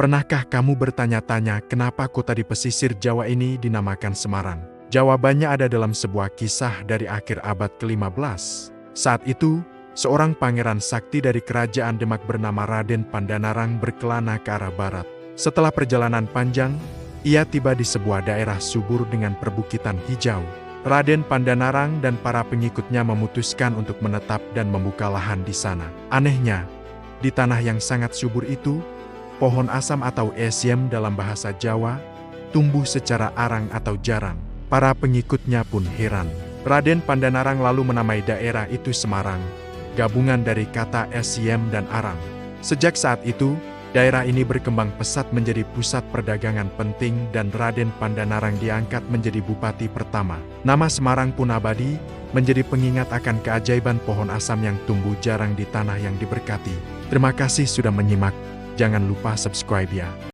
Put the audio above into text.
Pernahkah kamu bertanya-tanya kenapa kota di pesisir Jawa ini dinamakan Semarang? Jawabannya ada dalam sebuah kisah dari akhir abad ke-15. Saat itu, seorang pangeran sakti dari kerajaan Demak bernama Raden Pandanarang berkelana ke arah barat. Setelah perjalanan panjang, ia tiba di sebuah daerah subur dengan perbukitan hijau. Raden Pandanarang dan para pengikutnya memutuskan untuk menetap dan membuka lahan di sana. Anehnya, di tanah yang sangat subur itu, pohon asam atau esiem dalam bahasa Jawa, tumbuh secara arang atau jarang. Para pengikutnya pun heran. Raden Pandanarang lalu menamai daerah itu Semarang, gabungan dari kata esiem dan arang. Sejak saat itu, daerah ini berkembang pesat menjadi pusat perdagangan penting dan Raden Pandanarang diangkat menjadi bupati pertama. Nama Semarang pun abadi, menjadi pengingat akan keajaiban pohon asam yang tumbuh jarang di tanah yang diberkati. Terima kasih sudah menyimak. Jangan lupa subscribe ya.